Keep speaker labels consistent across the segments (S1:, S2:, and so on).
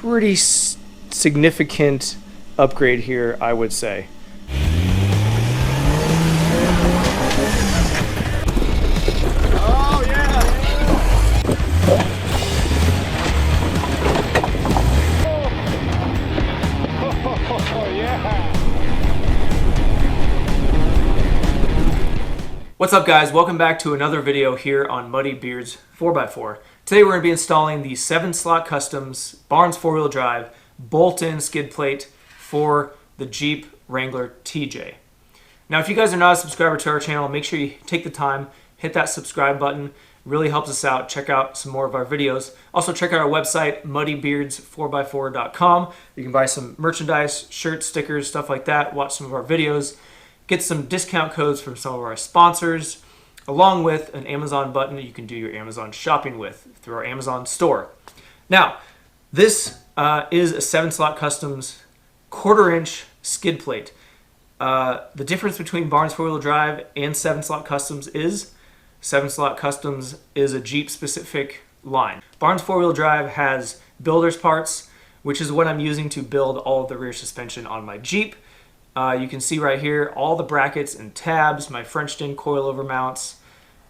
S1: pretty significant upgrade here, I would say.
S2: Oh yeah! Oh yeah!
S1: What's up, guys? Welcome back to another video here on Muddy Beards 4x4. Today we're going to be installing the 7-slot Customs Barnes 4-wheel drive bolt-in skid plate for the Jeep Wrangler TJ. Now, if you guys are not a subscriber to our channel, make sure you take the time, hit that subscribe button. It really helps us out. Check out some more of our videos. Also, check out our website, muddybeards4x4.com. You can buy some merchandise, shirts, stickers, stuff like that. Watch some of our videos. Get some discount codes from some of our sponsors, along with an Amazon button that you can do your Amazon shopping with through our Amazon store. Now, this is a 7-slot Customs 1/4-inch skid plate. The difference between Barnes 4-wheel drive and 7-slot Customs is 7-slot Customs is a Jeep-specific line. Barnes 4-wheel drive has builder's parts, which is what I'm using to build all of the rear suspension on my Jeep. You can see right here all the brackets and tabs, my Frenched-in coilover mounts,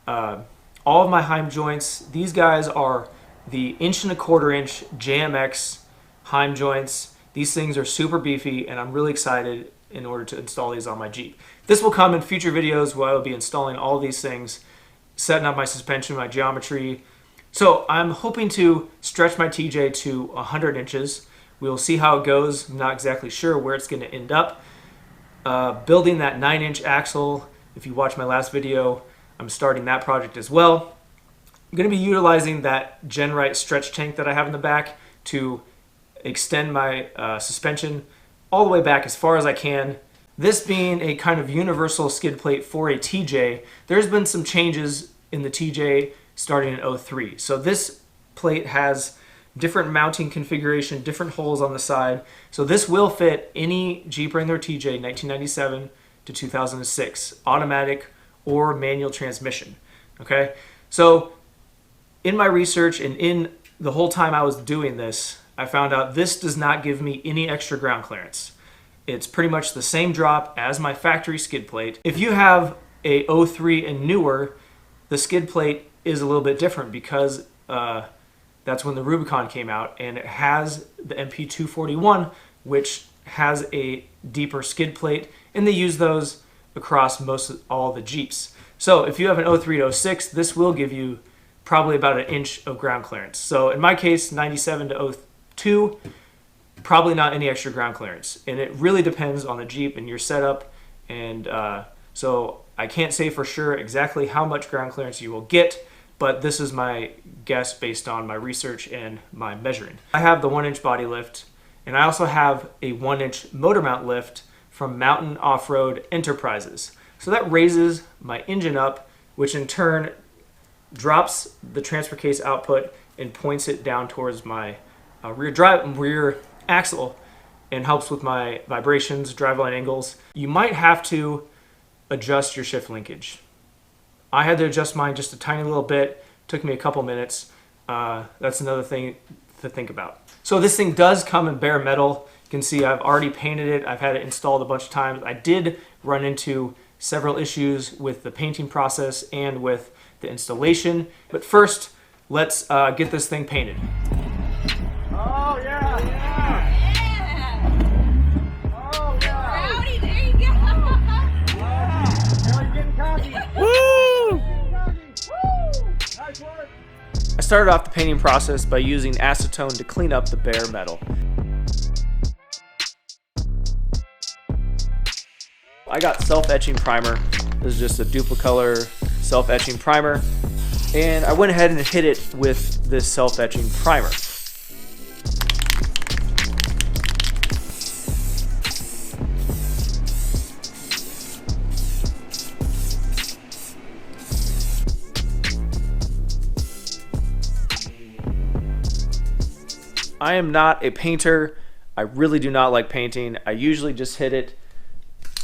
S1: all of my Heim joints. These guys are the 1.25-inch JMX Heim joints. These things are super beefy, and I'm really excited in order to install these on my Jeep. This will come in future videos where I will be installing all these things, setting up my suspension, my geometry. So I'm hoping to stretch my TJ to 100 inches. We'll see how it goes. I'm not exactly sure where it's going to end up. Building that 9-inch axle, if you watch my last video, I'm starting that project as well. I'm going to be utilizing that GenRight stretch tank that I have in the back to extend my suspension all the way back as far as I can. This being a kind of universal skid plate for a TJ, there's been some changes in the TJ starting in 03. So this plate has different mounting configuration, different holes on the side. So this will fit any Jeep Wrangler TJ 1997 to 2006, automatic or manual transmission. Okay, so in my research and in the whole time I was doing this, I found out this does not give me any extra ground clearance. It's pretty much the same drop as my factory skid plate. If you have a 03 and newer, the skid plate is a little bit different because that's when the Rubicon came out, and it has the MP241, which has a deeper skid plate, and they use those across all the Jeeps. So if you have an 03 to 06, this will give you probably about 1 inch of ground clearance. So in my case, 97 to 02, probably not any extra ground clearance. And it really depends on the Jeep and your setup. And so I can't say for sure exactly how much ground clearance you will get, but this is my guess based on my research and my measuring. I have the 1-inch body lift, and I also have a 1-inch motor mount lift from Mountain Off-Road Enterprises. So that raises my engine up, which in turn drops the transfer case output and points it down towards my rear axle and helps with my vibrations, driveline angles. You might have to adjust your shift linkage. I had to adjust mine just a tiny little bit. Took me a couple minutes. That's another thing to think about. So this thing does come in bare metal. You can see I've already painted it. I've had it installed a bunch of times. I did run into several issues with the painting process and with the installation. But first, let's get this thing painted.
S2: Oh yeah! Yeah! Oh yeah!
S3: Howdy, there you go!
S2: Now you're getting cocky.
S1: Woo!
S2: Nice work.
S1: I started off the painting process by using acetone to clean up the bare metal. I got self-etching primer. This is just a duplicolor self-etching primer, and I went ahead and hit it with this self-etching primer. I am not a painter. I really do not like painting. I usually just hit it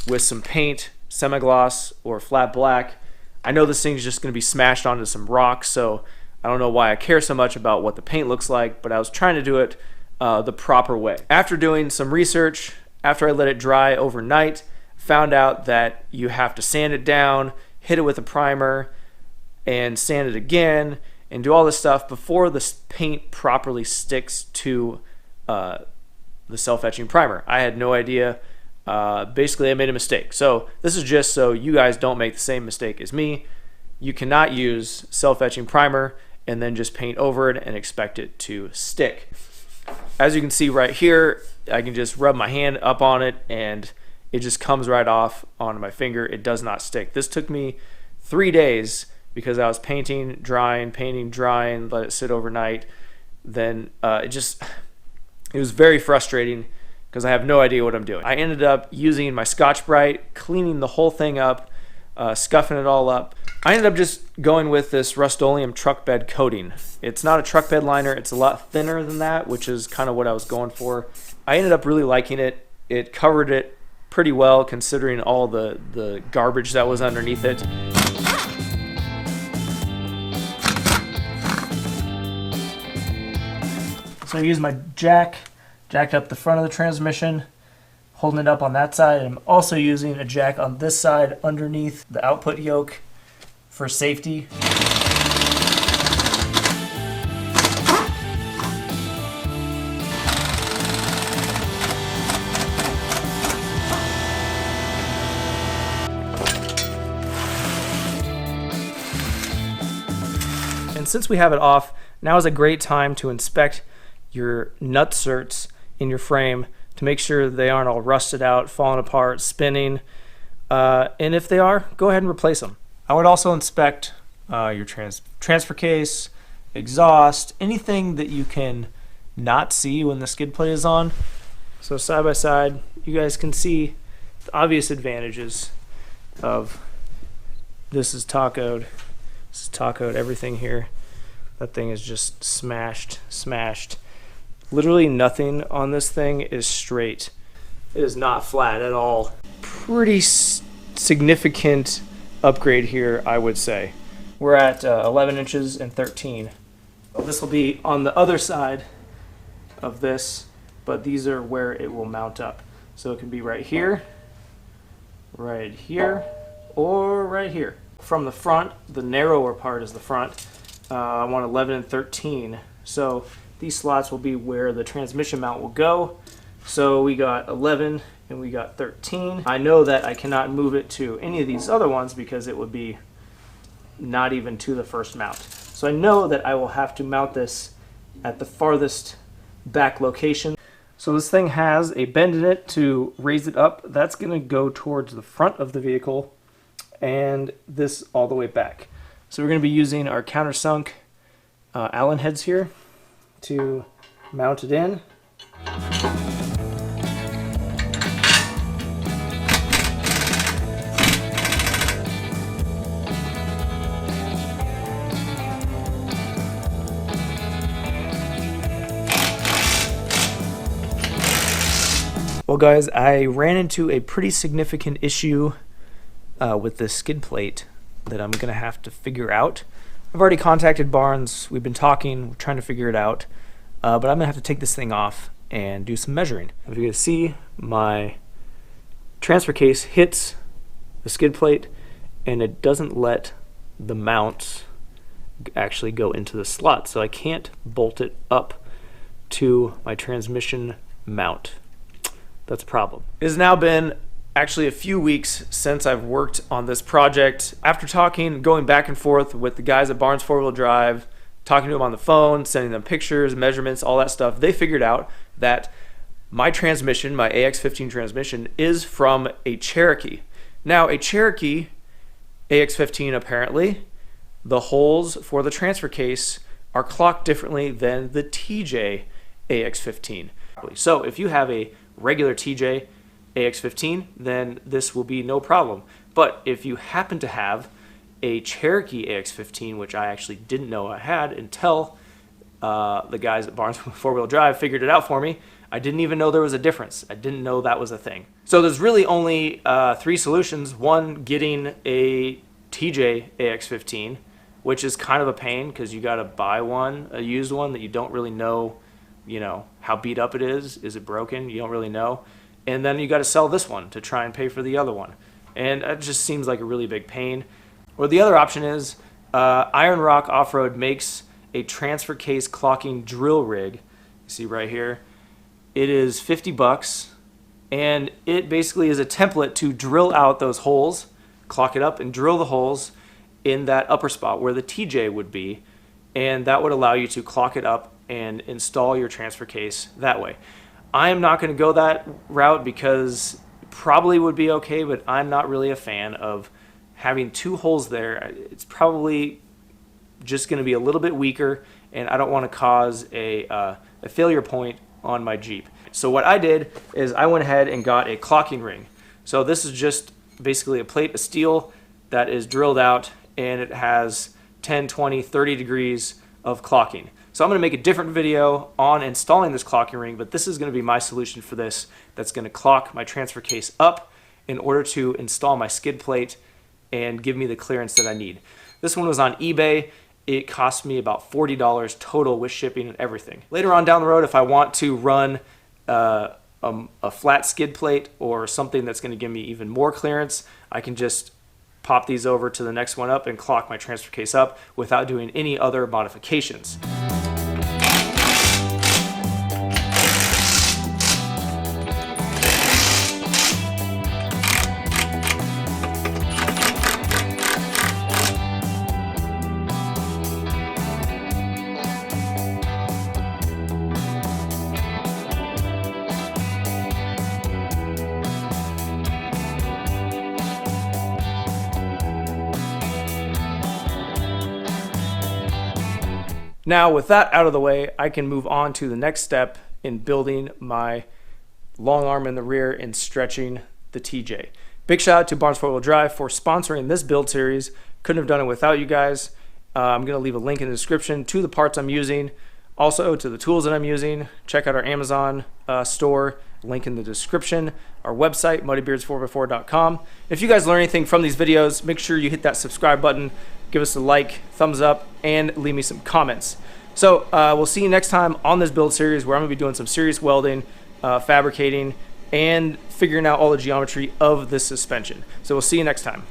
S1: with some paint, semi-gloss or flat black. I know this thing's just going to be smashed onto some rocks, so I don't know why I care so much about what the paint looks like, but I was trying to do it the proper way. After doing some research, after I let it dry overnight, found out that you have to sand it down, hit it with a primer, and sand it again, and do all this stuff before the paint properly sticks to the self-etching primer. I had no idea. Basically, I made a mistake. So this is just so you guys don't make the same mistake as me. You cannot use self-etching primer and then just paint over it and expect it to stick. As you can see right here, I can just rub my hand up on it and it just comes right off onto my finger. It does not stick. This took me 3 days because I was painting, drying, let it sit overnight. Then it was very frustrating because I have no idea what I'm doing. I ended up using my Scotch-Brite, cleaning the whole thing up, scuffing it all up. I ended up just going with this Rust-Oleum truck bed coating. It's not a truck bed liner, it's a lot thinner than that, which is kind of what I was going for. I ended up really liking it. It covered it pretty well considering all the garbage that was underneath it. So I used my jacked up the front of the transmission, holding it up on that side. I'm also using a jack on this side underneath the output yoke for safety. And since we have it off, now is a great time to inspect your nut certs in your frame to make sure they aren't all rusted out, falling apart, spinning. And if they are, go ahead and replace them. I would also inspect your transfer case, exhaust, anything that you can not see when the skid plate is on. So side by side, you guys can see the obvious advantages of this is tacoed. This is tacoed, everything here. That thing is just smashed. Literally nothing on this thing is straight. It is not flat at all. Pretty significant upgrade here, I would say. We're at 11 inches and 13. This will be on the other side of this, but these are where it will mount up. So it can be right here, or right here. From the front, the narrower part is the front. I want 11 and 13. So these slots will be where the transmission mount will go. So we got 11 and we got 13. I know that I cannot move it to any of these other ones because it would be not even to the first mount. So I know that I will have to mount this at the farthest back location. So this thing has a bend in it to raise it up. That's going to go towards the front of the vehicle and this all the way back. So we're going to be using our countersunk Allen heads here to mount it in. Well guys, I ran into a pretty significant issue with this skid plate that I'm going to have to figure out. I've already contacted Barnes, we've been talking, we're trying to figure it out, but I'm going to have to take this thing off and do some measuring. As you can see, my transfer case hits the skid plate and it doesn't let the mount actually go into the slot, so I can't bolt it up to my transmission mount. That's a problem. It has now been actually a few weeks since I've worked on this project. After going back and forth with the guys at Barnes 4-Wheel Drive, talking to them on the phone, sending them pictures, measurements, all that stuff, they figured out that my transmission, my AX15 transmission, is from a Cherokee. Now, a Cherokee AX15, apparently, the holes for the transfer case are clocked differently than the TJ AX15. So if you have a regular TJ AX15, then this will be no problem. But if you happen to have a Cherokee AX15, which I actually didn't know I had until the guys at Barnes 4-Wheel Drive figured it out for me, I didn't even know there was a difference. I didn't know that was a thing. So there's really only 3 solutions. One, getting a TJ AX15, which is kind of a pain because you got to buy one, a used one that you don't really know you know, how beat up it is. Is it broken? You don't really know. And then you got to sell this one to try and pay for the other one. And it just seems like a really big pain. Or the other option is Iron Rock Off-Road makes a transfer case clocking drill rig. You see right here. It is $50, and it basically is a template to drill out those holes, clock it up, and drill the holes in that upper spot where the TJ would be, and that would allow you to clock it up and install your transfer case that way. I am not going to go that route because it probably would be okay, but I'm not really a fan of having two holes there. It's probably just going to be a little bit weaker, and I don't want to cause a failure point on my Jeep. So what I did is I went ahead and got a clocking ring. So this is just basically a plate of steel that is drilled out, and it has 10, 20, 30 degrees of clocking. So I'm going to make a different video on installing this clocking ring, but this is going to be my solution for this. That's going to clock my transfer case up in order to install my skid plate and give me the clearance that I need. This one was on eBay. It cost me about $40 total with shipping and everything. Later on down the road, if I want to run a flat skid plate or something that's going to give me even more clearance, I can just pop these over to the next one up and clock my transfer case up without doing any other modifications. Now, with that out of the way, I can move on to the next step in building my long arm in the rear and stretching the TJ. Big shout out to Barnes 4-Wheel Drive for sponsoring this build series. Couldn't have done it without you guys. I'm going to leave a link in the description to the parts I'm using, also to the tools that I'm using. Check out our Amazon store, link in the description, our website, muddybeards4x4.com. If you guys learn anything from these videos, make sure you hit that subscribe button, give us a like, thumbs up, and leave me some comments. So we'll see you next time on this build series where I'm going to be doing some serious welding, fabricating, and figuring out all the geometry of this suspension. So we'll see you next time.